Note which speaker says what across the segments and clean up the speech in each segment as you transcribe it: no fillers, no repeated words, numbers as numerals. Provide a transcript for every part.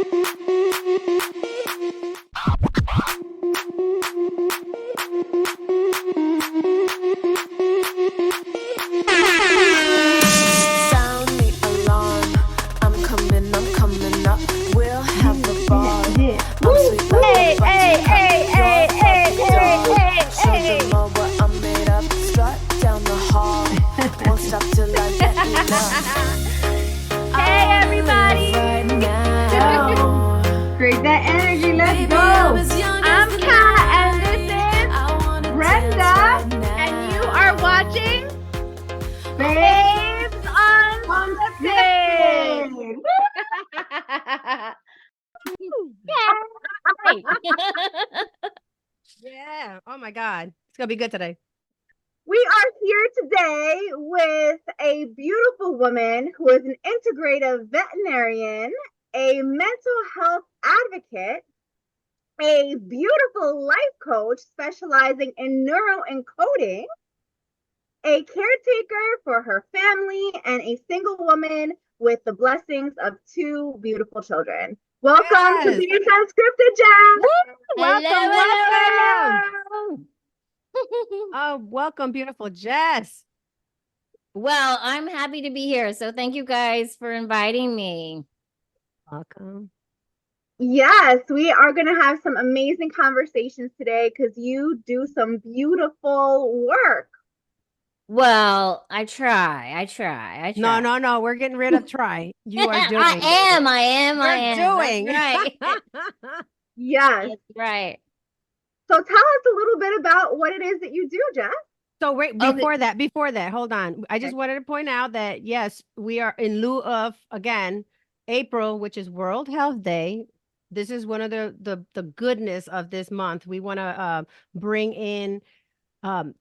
Speaker 1: Sound the alarm. I'm coming up. We'll have the ball. I'm sweet like Show them all what I'm made of. Strut down the hall. Won't stop till I get enough.
Speaker 2: Hey, everybody.
Speaker 1: Right now.
Speaker 3: Create that energy. Let's
Speaker 1: Baby,
Speaker 3: go.
Speaker 1: I'm as young
Speaker 2: I'm
Speaker 1: as the
Speaker 2: Kat, and
Speaker 1: night.
Speaker 2: this is
Speaker 1: I wanna
Speaker 3: Brenda,
Speaker 1: dance right now.
Speaker 2: And you are watching
Speaker 3: Babes
Speaker 2: Babes
Speaker 3: Unscripted.
Speaker 2: Unscripted.
Speaker 4: Yeah. Oh my God. It's gonna be good today.
Speaker 3: We are here today with a beautiful woman who is an integrative veterinarian, a mental health advocate, a beautiful life coach specializing in neuroencoding, a caretaker for her family, and a single woman with the blessings of two beautiful children. Welcome to
Speaker 4: Yes.
Speaker 3: Babes Unscripted, Jazz.
Speaker 4: Welcome, welcome.
Speaker 2: Hello.
Speaker 4: Oh, welcome, beautiful Jess.
Speaker 2: Well, I'm happy to be here. So thank you guys for inviting me.
Speaker 4: Welcome.
Speaker 3: Yes, we are going to have some amazing conversations today because you do some beautiful work.
Speaker 2: Well, I try.
Speaker 4: No. We're getting rid of try. You are doing.
Speaker 2: I am.
Speaker 4: You're doing.
Speaker 2: That's right.
Speaker 3: Yes.
Speaker 2: That's right.
Speaker 3: So tell us a little bit about what it is that you do, Jess.
Speaker 4: So wait,
Speaker 2: Oh,
Speaker 4: before that, hold on. I just wanted to point out that yes, we are in lieu of again April, which is World Health Day. This is one of the goodness of this month. We want to bring in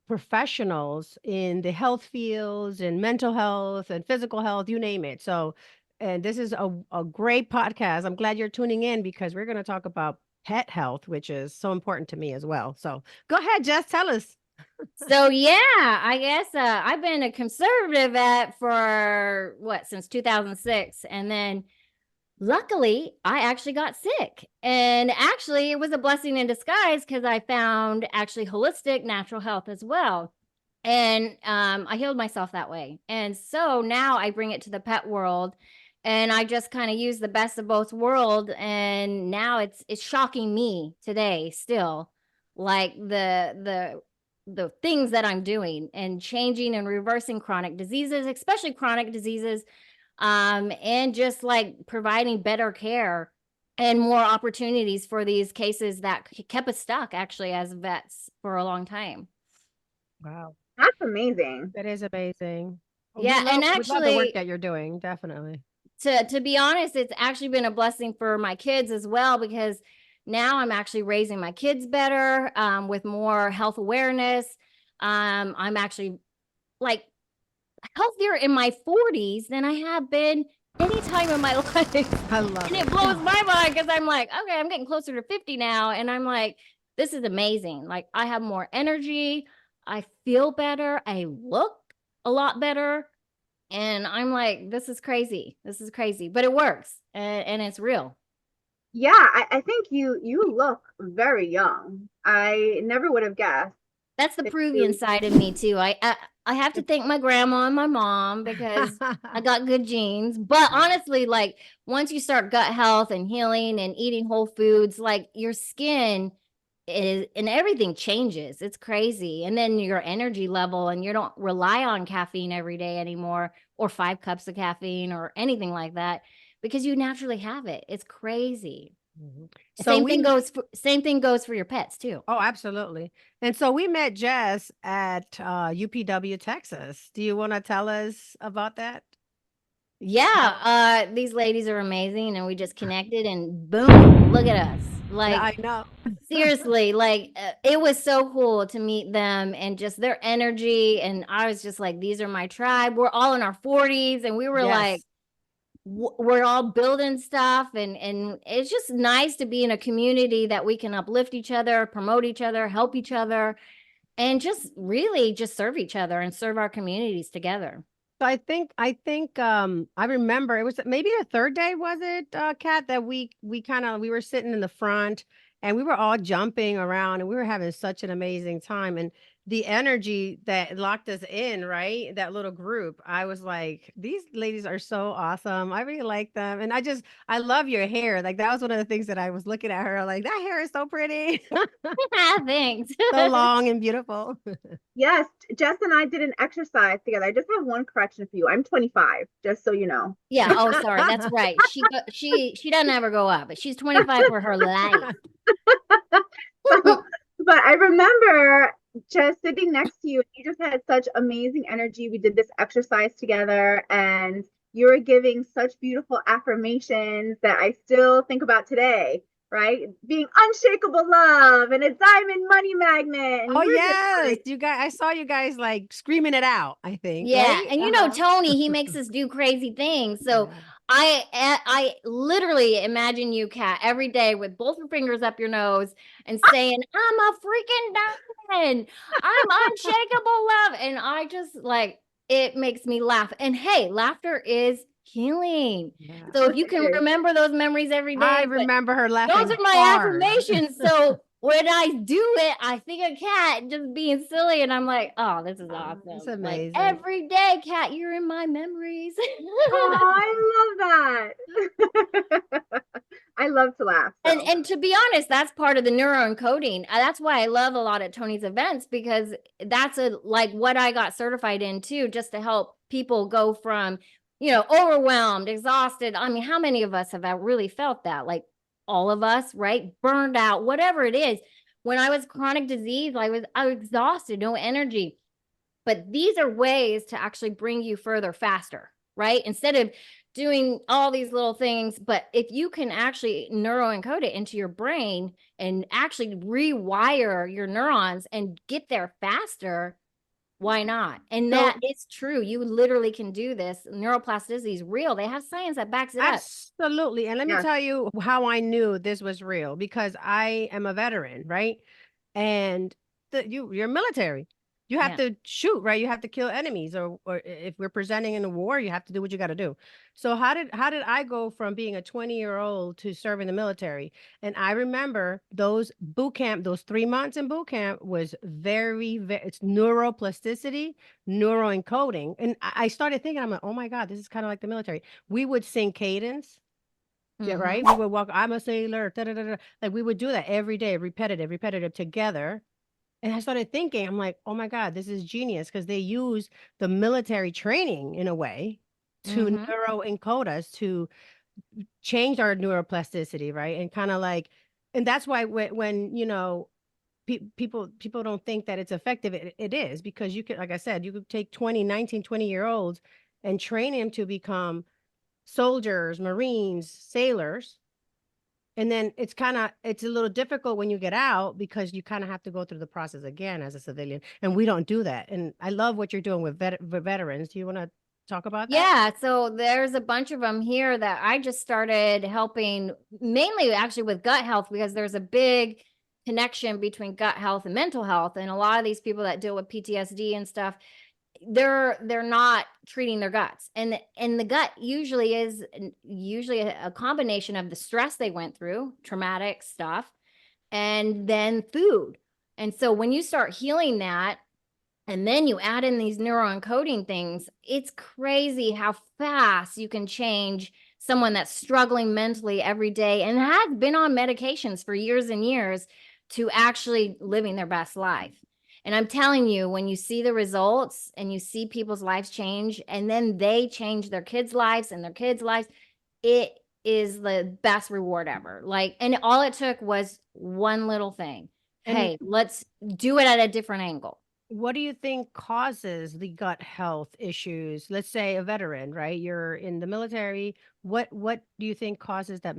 Speaker 4: professionals in the health fields and mental health and physical health, you name it. So, and this is a great podcast. I'm glad you're tuning in because we're going to talk about pet health, which is so important to me as well. So go ahead, Jess, tell us.
Speaker 2: So yeah, I guess I've been a conservative vet for since 2006, and then luckily I actually got sick, and actually it was a blessing in disguise because I found actually holistic natural health as well, and I healed myself that way, and so now I bring it to the pet world. And I just kind of use the best of both worlds, and now it's shocking me today still, like the things that I'm doing and changing and reversing chronic diseases, especially chronic diseases, and just like providing better care and more opportunities for these cases that kept us stuck actually as vets for a long time.
Speaker 4: Wow,
Speaker 3: That's amazing.
Speaker 4: that is amazing.
Speaker 2: Yeah,
Speaker 4: we love,
Speaker 2: and
Speaker 4: we love the
Speaker 2: actually-
Speaker 4: work that you're doing, definitely.
Speaker 2: To be honest, it's actually been a blessing for my kids as well, because now I'm actually raising my kids better, with more health awareness. I'm actually like healthier in my 40s than I have been any time in my life.
Speaker 4: I love
Speaker 2: And
Speaker 4: it.
Speaker 2: it blows my mind because I'm like, okay, I'm getting closer to 50 now. And I'm like, this is amazing. Like, I have more energy. I feel better. I look a lot better. And I'm like, this is crazy. But it works, and it's real.
Speaker 3: Yeah, I think you look very young. I never would have guessed.
Speaker 2: That's the Peruvian side of me too. I have to thank my grandma and my mom because I got good genes. But honestly, like once you start gut health and healing and eating whole foods, like your skin is and everything changes. It's crazy. And then your energy level, and you don't rely on caffeine every day anymore, or 5 cups of caffeine or anything like that, because you naturally have it. It's crazy.
Speaker 4: So
Speaker 2: Same thing goes for your pets too.
Speaker 4: Oh, absolutely. And so we met Jess at UPW, Texas. Do you want to tell us about that?
Speaker 2: Yeah, these ladies are amazing, and we just connected, and boom, look at us. Like,
Speaker 4: I know.
Speaker 2: seriously, like it was so cool to meet them and just their energy. And I was just like, these are my tribe. We're all in our 40s, and we were like, we're all building stuff, and it's just nice to be in a community that we can uplift each other, promote each other, help each other, and just really just serve each other and serve our communities together.
Speaker 4: So I remember it was maybe the third day, was it, Kat, that we were sitting in the front and we were all jumping around and we were having such an amazing time. And the energy that locked us in, right? That little group, I was like, these ladies are so awesome. I really like them. And I love your hair. Like that was one of the things that I was looking at her, like, that hair is so pretty,
Speaker 2: Thanks.
Speaker 4: so long and beautiful.
Speaker 3: Yes, Jess and I did an exercise together. I just have one correction for you. I'm 25, just so you know.
Speaker 2: Yeah. Oh, sorry. That's right. She doesn't ever go up, but she's 25 for her life.
Speaker 3: So, but I remember just sitting next to you. You just had such amazing energy. We did this exercise together, and you were giving such beautiful affirmations that I still think about today, right? Being unshakable love and a diamond money magnet. And
Speaker 4: Oh
Speaker 3: you were just
Speaker 4: yes,
Speaker 3: like,
Speaker 4: you guys. I saw you guys like screaming it out. I think,
Speaker 2: Yeah,
Speaker 4: right?
Speaker 2: and you know Tony, he makes us do crazy things. So
Speaker 4: Yeah.
Speaker 2: I literally imagine you, Kat, every day with both your fingers up your nose and saying, "I'm a freaking diamond. I'm unshakable love," and I just like it makes me laugh. And hey, laughter is healing.
Speaker 4: Yeah.
Speaker 2: So if you
Speaker 3: it
Speaker 2: can
Speaker 3: is.
Speaker 2: remember those memories every
Speaker 4: I
Speaker 2: day, but
Speaker 4: remember her
Speaker 2: those
Speaker 4: laughing
Speaker 2: are my
Speaker 4: hard.
Speaker 2: affirmations. So when I do it, I think of Kat just being silly, and I'm like, "Oh, this is
Speaker 4: It's
Speaker 2: awesome!" Like
Speaker 4: amazing.
Speaker 2: every day, Kat, you're in my memories.
Speaker 3: Oh, I love that. I love to laugh.
Speaker 2: and
Speaker 3: So
Speaker 2: and to be honest, that's part of the neuroencoding. That's why I love a lot of Tony's events because that's like what I got certified in too, just to help people go from overwhelmed, exhausted. I mean, how many of us have really felt that? Like all of us, right? Burned out, whatever it is. When I was chronic disease, I was exhausted, no energy. But these are ways to actually bring you further faster, right? Instead of doing all these little things, but if you can actually neuroencode it into your brain and actually rewire your neurons and get there faster, why not? And
Speaker 3: so
Speaker 2: that is true. You literally can do this. Neuroplasticity is real. They have science that backs it up.
Speaker 4: Absolutely. And let me
Speaker 3: yes.
Speaker 4: tell you how I knew this was real because I am a veteran, right? And you're military. You have
Speaker 2: Yeah.
Speaker 4: to shoot, right? You have to kill enemies, or if we're presenting in a war, you have to do what you got to do. So how did I go from being a 20-year-old to serving the military? And I remember those boot camp, those 3 months in boot camp was it's neuroplasticity, neuroencoding. And I started thinking, I'm like, oh my God, this is kind of like the military. We would sing cadence. Yeah, right.
Speaker 2: Mm-hmm.
Speaker 4: We would walk, I'm a sailor, da, da, da, da. Like we would do that every day, repetitive together. And I started thinking, I'm like, oh my God, this is genius because they use the military training in a way to
Speaker 2: Mm-hmm.
Speaker 4: neuro encode us to change our neuroplasticity, right? And kind of like, and that's why when people don't think that it's effective, it is because you could, like I said, you could take 20 year olds and train them to become soldiers, Marines, sailors. And then it's a little difficult when you get out because you kind of have to go through the process again as a civilian. And we don't do that. And I love what you're doing with veterans. Do you want to talk about that?
Speaker 2: Yeah, so there's a bunch of them here that I just started helping mainly actually with gut health because there's a big connection between gut health and mental health. And a lot of these people that deal with PTSD and stuff, they're not treating their guts. And the gut usually is a combination of the stress they went through, traumatic stuff, and then food. And so when you start healing that, and then you add in these neuroencoding things, it's crazy how fast you can change someone that's struggling mentally every day and has been on medications for years and years to actually living their best life. And I'm telling you, when you see the results and you see people's lives change, and then they change their kids' lives and their kids' lives, it is the best reward ever. Like, and all it took was one little thing.
Speaker 4: And
Speaker 2: Hey, let's do it at a different angle.
Speaker 4: what do you think causes the gut health issues? Let's say a veteran, right? You're in the military. What do you think causes that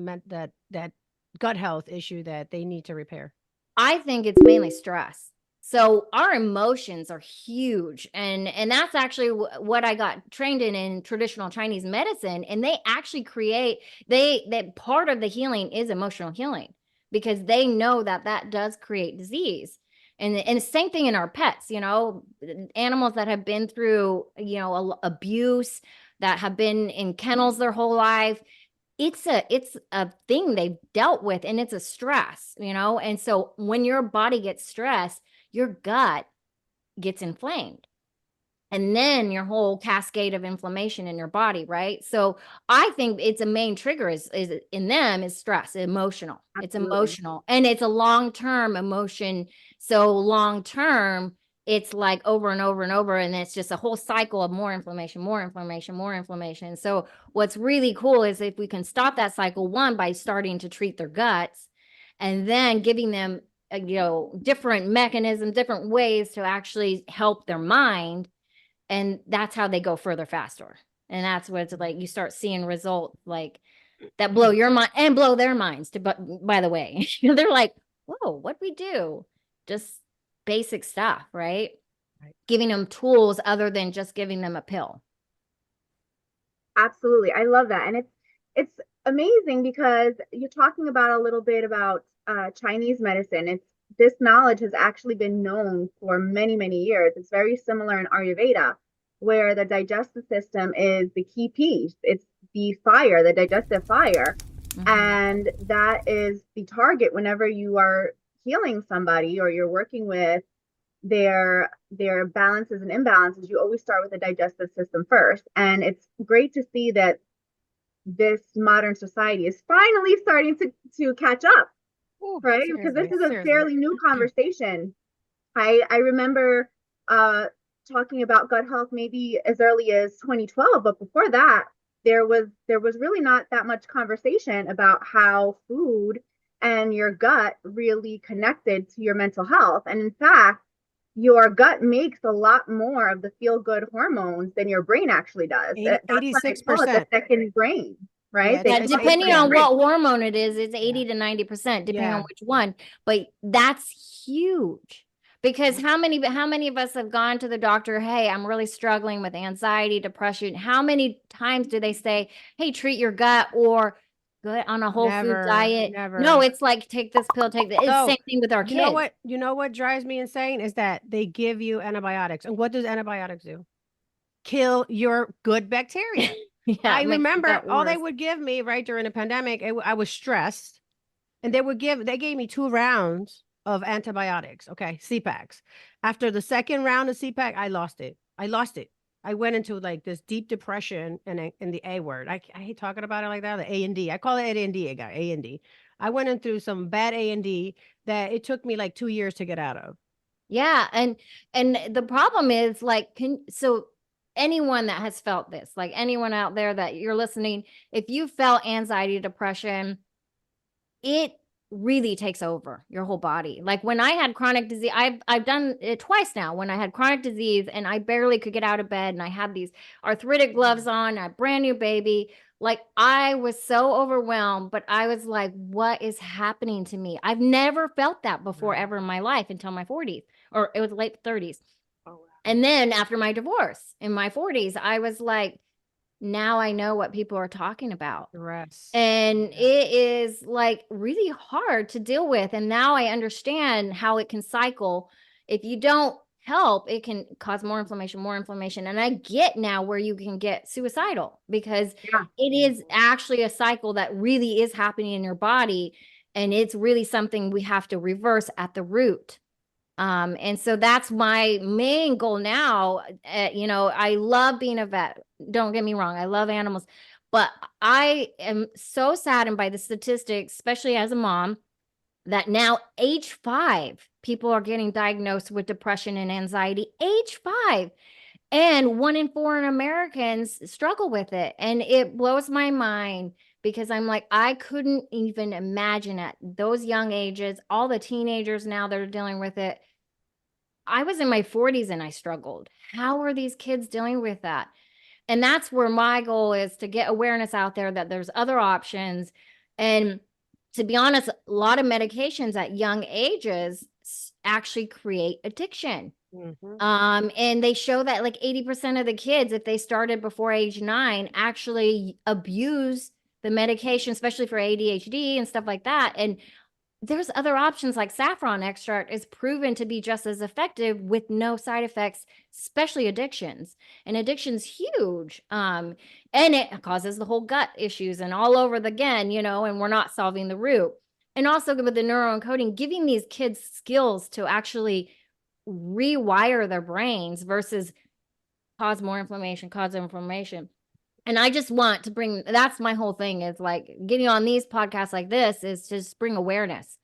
Speaker 4: gut health issue that they need to repair?
Speaker 2: I think it's mainly stress. So our emotions are huge, and that's actually what I got trained in traditional Chinese medicine. And they actually that part of the healing is emotional healing because they know that does create disease. And the same thing in our pets, animals that have been through, abuse, that have been in kennels their whole life. It's a thing they've dealt with, and it's a stress, and so when your body gets stressed, your gut gets inflamed, and then your whole cascade of inflammation in your body, right? So I think it's a main trigger is in them is stress, emotional. It's
Speaker 3: Absolutely.
Speaker 2: emotional, and it's a long-term emotion. So long-term, it's like over and over and over, and it's just a whole cycle of more inflammation, more inflammation, more inflammation. So what's really cool is if we can stop that cycle, one, by starting to treat their guts, and then giving them different mechanisms, different ways to actually help their mind, and that's how they go further faster. And that's what it's like, you start seeing results like that blow your mind and blow their minds to, but by the way, they're like, whoa, what we do? Just basic stuff, right? Giving them tools other than just giving them a pill.
Speaker 3: Absolutely. I love that. And it's amazing because you're talking about a little bit about Chinese medicine. This knowledge has actually been known for many, many years. It's very similar in Ayurveda, where the digestive system is the key piece. It's the fire, the digestive fire.
Speaker 2: Mhm.
Speaker 3: And that is the target whenever you are healing somebody or you're working with their balances and imbalances. You always start with the digestive system first. And it's great to see that this modern society is finally starting to catch up.
Speaker 4: Ooh,
Speaker 3: Right? Because this is a
Speaker 4: seriously.
Speaker 3: fairly new conversation. I remember talking about gut health maybe as early as 2012, but before that, there was really not that much conversation about how food and your gut really connected to your mental health. And in fact, your gut makes a lot more of the feel-good hormones than your brain actually does. That's why they call it the
Speaker 4: 86%.
Speaker 3: second brain, right?
Speaker 4: Yeah,
Speaker 3: They
Speaker 2: Yeah,
Speaker 3: call it
Speaker 2: depending
Speaker 3: the
Speaker 2: on
Speaker 3: brain.
Speaker 2: what hormone it is, it's 80 to 90%, depending on
Speaker 4: Yeah.
Speaker 2: which one. But that's huge. Because how many of us have gone to the doctor, hey, I'm really struggling with anxiety, depression. How many times do they say, hey, treat your gut or go on a whole food diet?
Speaker 4: Never.
Speaker 2: No, it's like take this pill, take that. It's the
Speaker 4: So,
Speaker 2: same thing with our kids.
Speaker 4: You know what drives me insane is that they give you antibiotics. And what does antibiotics do? Kill your good bacteria.
Speaker 2: Yeah,
Speaker 4: I
Speaker 2: it makes your
Speaker 4: remember
Speaker 2: gut
Speaker 4: all they
Speaker 2: worse.
Speaker 4: would give me right during the pandemic. I was stressed, and they gave me 2 rounds of antibiotics. Okay, CPACs. After the second round of CPAC, I lost it. I went into like this deep depression and in the A word. I hate talking about it like that. The A&D. I call it A&D. I got A&D. I went in through some bad A&D that it took me like 2 years to get out of.
Speaker 2: Yeah, and the problem is like so anyone that has felt this, like anyone out there that you're listening, if you felt anxiety, depression, it really takes over your whole body. Like when I had chronic disease, I've done it twice now. When I had chronic disease and I barely could get out of bed and I had these arthritic gloves on, a brand new baby, like I was so overwhelmed, but I was like, what is happening to me? I've never felt that before ever in my life until my 40s, or it was late 30s.
Speaker 4: Oh, wow.
Speaker 2: And then after my divorce in my 40s, I was like, now I know what people are talking about.
Speaker 4: Stress.
Speaker 2: And it is like really hard to deal with. And now I understand how it can cycle. If you don't help, it can cause more inflammation, more inflammation. And I get now where you can get suicidal because
Speaker 3: Yeah.
Speaker 2: it is actually a cycle that really is happening in your body. And it's really something we have to reverse at the root. And so that's my main goal now. I love being a vet. Don't get me wrong. I love animals, but I am so saddened by the statistics, especially as a mom, that now age 5, people are getting diagnosed with depression and anxiety, age 5. And 1 in 4 Americans struggle with it. And it blows my mind because I'm like, I couldn't even imagine at those young ages, all the teenagers now that are dealing with it. I was in my 40s and I struggled. How are these kids dealing with that? And that's where my goal is, to get awareness out there that there's other options. And to be honest, a lot of medications at young ages actually create addiction.
Speaker 4: Mhm.
Speaker 2: And they show that like 80% of the kids, if they started before age 9, actually abuse the medication, especially for ADHD and stuff like that. And there's other options like saffron extract is proven to be just as effective with no side effects, especially addictions. And addiction's huge. And it causes the whole gut issues and all over again, and we're not solving the root. And also with the neuroencoding, giving these kids skills to actually rewire their brains versus cause more inflammation, cause inflammation. And I just want to bring, that's my whole thing, is like getting on these podcasts like this is just bring awareness,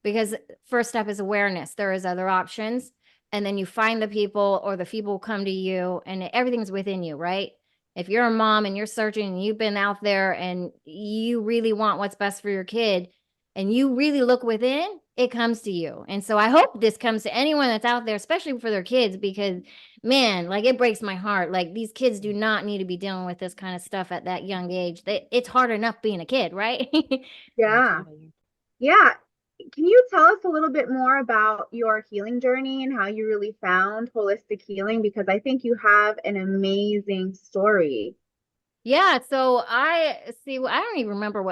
Speaker 2: because first step is awareness. There is other options. And then you find the people, or the people come to you, and everything's within you, right? If you're a mom and you're searching and you've been out there and you really want what's best for your kid and you really look within, it comes to you. And so I hope this comes to anyone that's out there, especially for their kids, because man, like it breaks my heart. Like these kids do not need to be dealing with this kind of stuff at that young age. It's hard enough being a kid, right?
Speaker 3: Yeah.
Speaker 4: Absolutely.
Speaker 3: Yeah. Can you tell us a little bit more about your healing journey and how you really found holistic healing? Because I think you have an amazing story.
Speaker 2: Yeah, so I don't even remember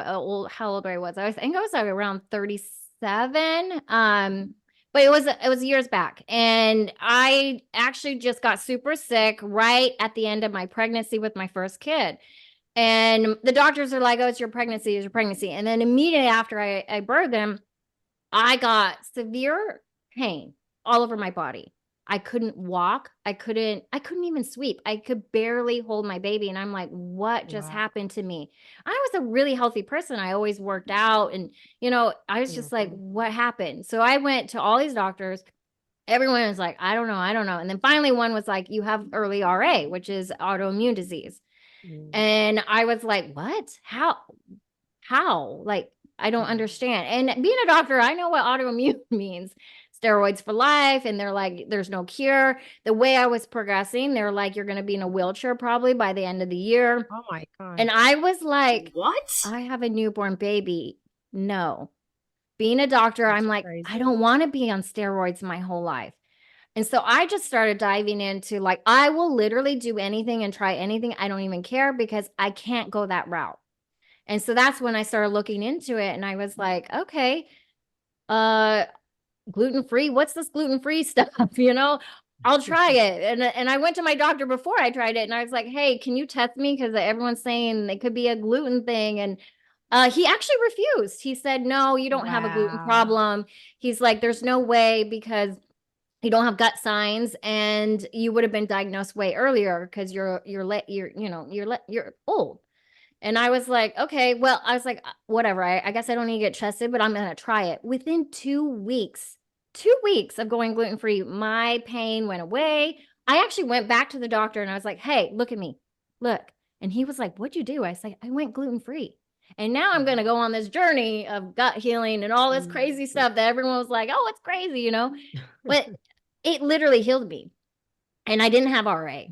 Speaker 2: how old I was. I think I was like around 37. But it was years back. And I actually just got super sick right at the end of my pregnancy with my first kid. And the doctors are like, "Oh, it's your pregnancy, it's your pregnancy." And then immediately after I birthed him, I got severe pain all over my body. I couldn't walk. I couldn't even sweep. I could barely hold my baby. And I'm like, what just
Speaker 4: Wow.
Speaker 2: happened to me? I was a really healthy person. I always worked out, and, I was just like, what happened? So I went to all these doctors. Everyone was like, I don't know. I don't know. And then finally one was like, you have early RA, which is autoimmune disease.
Speaker 4: Mm.
Speaker 2: And I was like, what? How? Like, I don't understand. And being a doctor, I know what autoimmune means. Steroids for life. And they're like, there's no cure. The way I was progressing, they're like, you're going to be in a wheelchair probably by the end of the year.
Speaker 4: Oh my God.
Speaker 2: And I was like,
Speaker 5: What?
Speaker 2: I have a newborn baby. No. Being a doctor,
Speaker 4: That's
Speaker 2: I'm like,
Speaker 4: crazy.
Speaker 2: I don't want to be on steroids my whole life. And so I just started diving into like, I will literally do anything and try anything. I don't even care because I can't go that route. And so that's when I started looking into it, and I was like, okay, gluten-free, what's this gluten-free stuff? I'll try it. And I went to my doctor before I tried it, and I was like, hey, can you test me? Because everyone's saying it could be a gluten thing. And he actually refused. He said, no, you don't have a gluten
Speaker 4: Wow.
Speaker 2: problem. He's like, there's no way, because you don't have gut signs, and you would have been diagnosed way earlier because you're old. And I was like, okay, well, I was like, whatever. I guess I don't need to get tested, but I'm going to try it. Within 2 weeks of going gluten-free, my pain went away. I actually went back to the doctor and I was like, hey, look at me. Look. And he was like, what'd you do? I said, I went gluten-free. And now I'm going to go on this journey of gut healing and all this crazy stuff that everyone was like, oh, it's crazy, But it literally healed me. And I didn't have RA.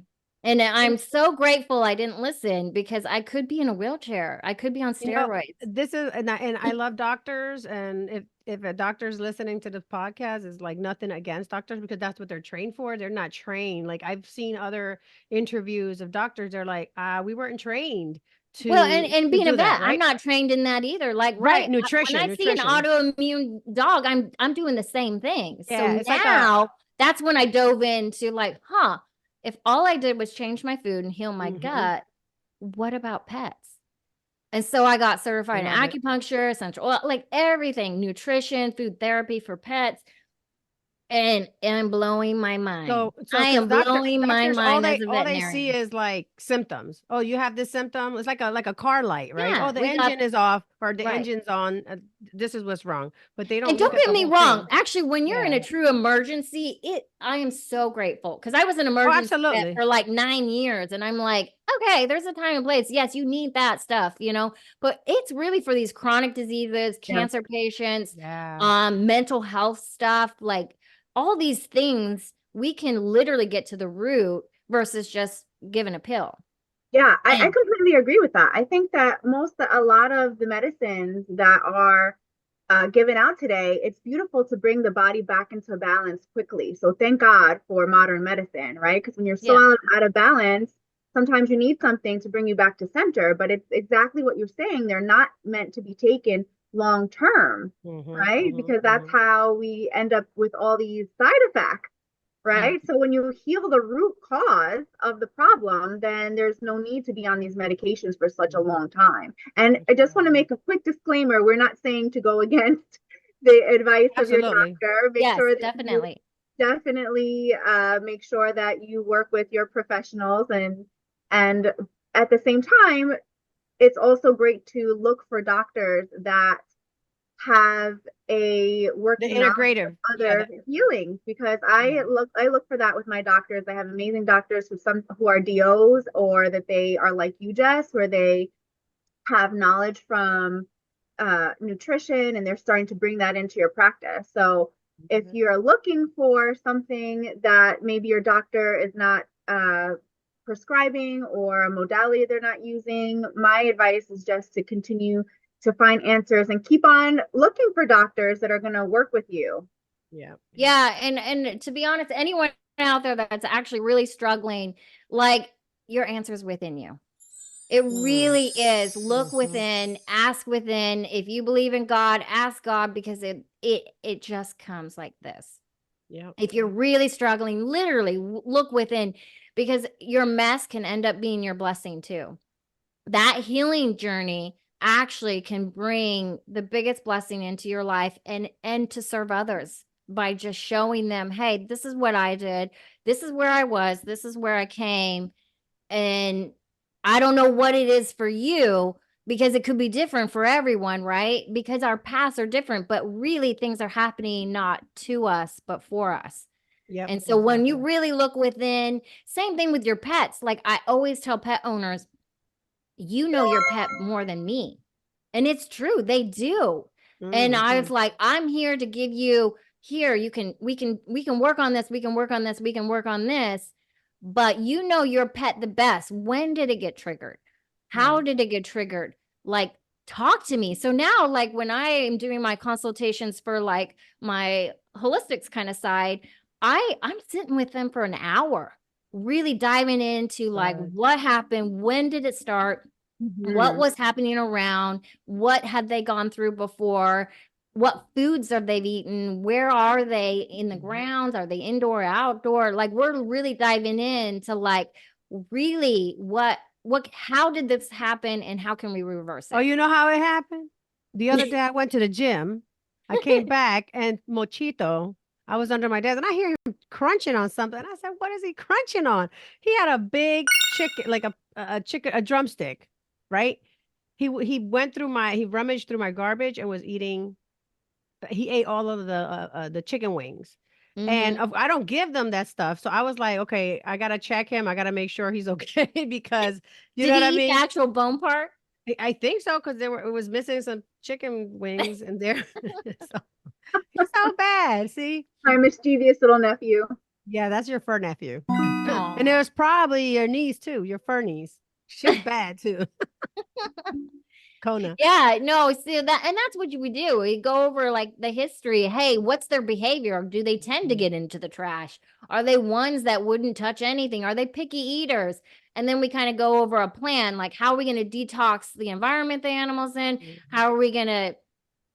Speaker 2: And I'm so grateful I didn't listen, because I could be in a wheelchair. I could be on steroids.
Speaker 4: This is and I love doctors, and if a doctor's listening to this podcast, is like nothing against doctors, because that's what they're trained for. They're not trained. Like I've seen other interviews of doctors, they're like, we weren't trained to
Speaker 2: Well, and being a
Speaker 4: do
Speaker 2: vet,
Speaker 4: that,
Speaker 2: I'm
Speaker 4: right?
Speaker 2: not trained in that either. Like,
Speaker 4: Right,
Speaker 2: when
Speaker 4: nutrition,
Speaker 2: I see an autoimmune dog, I'm doing the same thing.
Speaker 4: Yeah,
Speaker 2: So
Speaker 4: it's like
Speaker 2: now that's when I dove into like, if all I did was change my food and heal my gut, what about pets? And so I got certified in
Speaker 4: love it.
Speaker 2: acupuncture, essential oil, like everything, nutrition, food therapy for pets. And I'm blowing my mind.
Speaker 4: So
Speaker 2: I am blowing my
Speaker 4: doctors,
Speaker 2: mind as a
Speaker 4: all they see
Speaker 2: veterinarian.
Speaker 4: is like symptoms. Oh, you have this symptom. It's like a car light, right?
Speaker 2: Yeah,
Speaker 4: Oh, the
Speaker 2: we got
Speaker 4: engine is off, or the
Speaker 2: right.
Speaker 4: engine's on. This is what's wrong. But they
Speaker 2: And
Speaker 4: don't look
Speaker 2: don't
Speaker 4: at
Speaker 2: get
Speaker 4: the
Speaker 2: me
Speaker 4: whole
Speaker 2: wrong.
Speaker 4: thing.
Speaker 2: Actually, when you're in
Speaker 4: Yeah.
Speaker 2: a true emergency, I am so grateful, because I was an
Speaker 4: Oh,
Speaker 2: emergency vet
Speaker 4: absolutely.
Speaker 2: for like 9 years. And I'm like, okay, there's a time and place. Yes, you need that stuff, but it's really for these chronic diseases,
Speaker 3: Yeah.
Speaker 2: cancer patients,
Speaker 4: Yeah.
Speaker 2: mental health stuff, like all these things we can literally get to the root versus just giving a pill.
Speaker 3: Yeah, I
Speaker 2: And
Speaker 3: completely agree with that. I think that a lot of the medicines that are given out today, it's beautiful to bring the body back into balance quickly. So thank God for modern medicine, right? Because when you're so
Speaker 2: yeah,
Speaker 3: out of balance, sometimes you need something to bring you back to center. But it's exactly what you're saying. They're not meant to be taken long term, right? Because that's how we end up with all these side effects, right? So when you heal the root cause of the problem, then there's no need to be on these medications for such a long time. And I just want to make a quick disclaimer. We're not saying to go against the advice of your doctor. Make
Speaker 2: Yes,
Speaker 3: sure that
Speaker 2: definitely.
Speaker 3: definitely make sure that you work with your professionals, and at the same time, it's also great to look for doctors that have a working knowledge of other healings, because I look for that with my doctors. I have amazing doctors who are DOs, or that they are like you, Jess, where they have knowledge from nutrition, and they're starting to bring that into your practice. So if you're looking for something that maybe your doctor is not prescribing, or a modality they're not using, my advice is just to continue to find answers and keep on looking for doctors that are going to work with you.
Speaker 2: Yeah. And to be honest, anyone out there that's actually really struggling, like, your answer's within you. It really is. Look within, ask within. If you believe in God, ask God, because it just comes like this. If you're really struggling, literally look within, because your mess can end up being your blessing too. That healing journey actually can bring the biggest blessing into your life, and to serve others by just showing them, hey, this is what I did. This is where I was. This is where I came. And I don't know what it is for you, because it could be different for everyone, right? Because our paths are different, but really things are happening not to us, but for us. And so when you really look within, same thing with your pets. Like, I always tell pet owners, you know your pet more than me. And it's true, they do. And I was like, I'm here to give you, here, we can work on this, we can work on this, we can work on this. But you know your pet the best. When did it get triggered? How did it get triggered? Like, talk to me. So now, like, when I am doing my consultations for like my holistics kind of side, I'm sitting with them for an hour, really diving into like, what happened? When did it start? What was happening around? What had they gone through before? What foods are they eaten? Where are they in the grounds? Are they indoor, outdoor? Like, we're really diving into like, really how did this happen, and how can we reverse it?
Speaker 4: Oh, you know how it happened? The other day I went to the gym. I came back, and Mochito, I was under my desk, and I hear him crunching on something. And I said, what is he crunching on? He had a big chicken, like a chicken, a drumstick, right? He rummaged through my garbage and was eating. He ate all of the chicken wings. And I don't give them that stuff. So I was like, okay, I gotta check him. I gotta make sure he's okay, because you know what I
Speaker 2: Did he eat
Speaker 4: mean?
Speaker 2: the actual bone part?
Speaker 4: I think so, because it was missing some chicken wings in there. So it's so bad. See?
Speaker 3: My mischievous little nephew.
Speaker 4: Yeah, that's your fur nephew.
Speaker 2: Aw.
Speaker 4: And it was probably your niece too, your fur niece. She's bad too. Kona.
Speaker 2: Yeah, no, see that, and that's what we do. We go over like the history. Hey, what's their behavior? Do they tend to get into the trash? Are they ones that wouldn't touch anything? Are they picky eaters? And then we kind of go over a plan, like, how are we going to detox the environment the animals in? How are we going to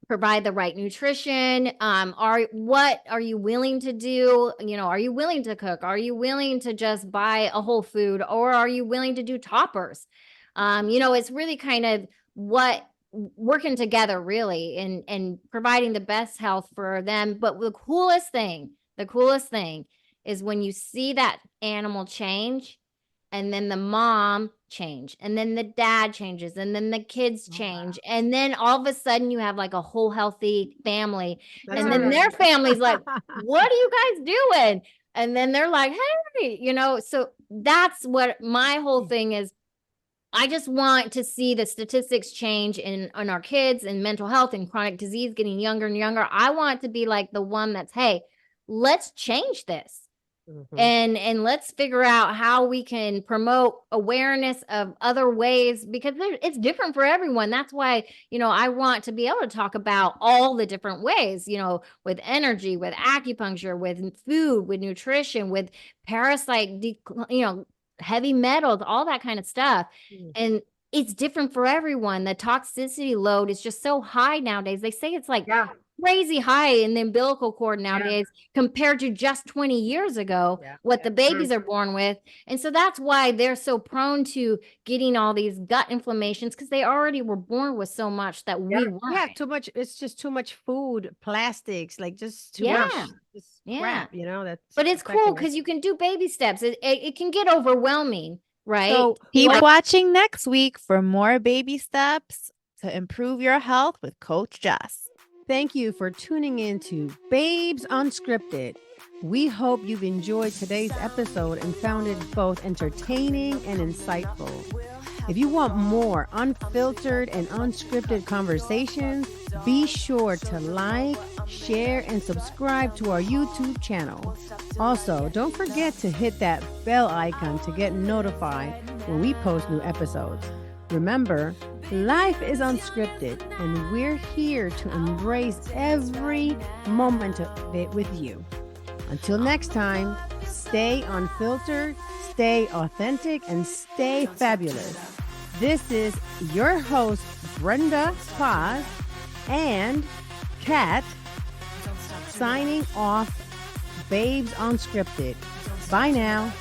Speaker 2: provide the right nutrition? What are you willing to do? You know, are you willing to cook? Are you willing to just buy a whole food, or are you willing to do toppers? You know, it's really kind of working together, really, and providing the best health for them. But the coolest thing is when you see that animal change, and then the mom change, and then the dad changes, and then the kids change, and then all of a sudden you have like a whole healthy family. And then their family's like, what are you guys doing? And then they're like, hey, you know. So that's what my whole thing is. I just want to see the statistics change in our kids, and mental health and chronic disease getting younger and younger. I want to be like the one that's, hey, let's change this. And let's figure out how we can promote awareness of other ways, because it's different for everyone. That's why, you know, I want to be able to talk about all the different ways, you know, with energy, with acupuncture, with food, with nutrition, with parasite, you know, heavy metals, all that kind of stuff. And it's different for everyone. The toxicity load is just so high nowadays. They say it's like crazy high in the umbilical cord nowadays compared to just 20 years ago, what the babies are born with. And so that's why they're so prone to getting all these gut inflammations, because they already were born with so much that we weren't.
Speaker 4: Yeah, too much. It's just too much food, plastics, like just too much just crap, you know, that's
Speaker 2: but it's cool because you can do baby steps. It can get overwhelming, right?
Speaker 4: So
Speaker 5: keep watching next week for more baby steps to improve your health with Coach Jess.
Speaker 4: Thank you for tuning in to Babes Unscripted. We hope you've enjoyed today's episode and found it both entertaining and insightful. If you want more unfiltered and unscripted conversations, be sure to like, share, and subscribe to our YouTube channel. Also, don't forget to hit that bell icon to get notified when we post new episodes. Remember, life is unscripted, and we're here to embrace every moment of it with you. Until next time, stay unfiltered, stay authentic, and stay fabulous. This is your host, Brenda Paz and Kat, signing off Babes Unscripted. Bye now.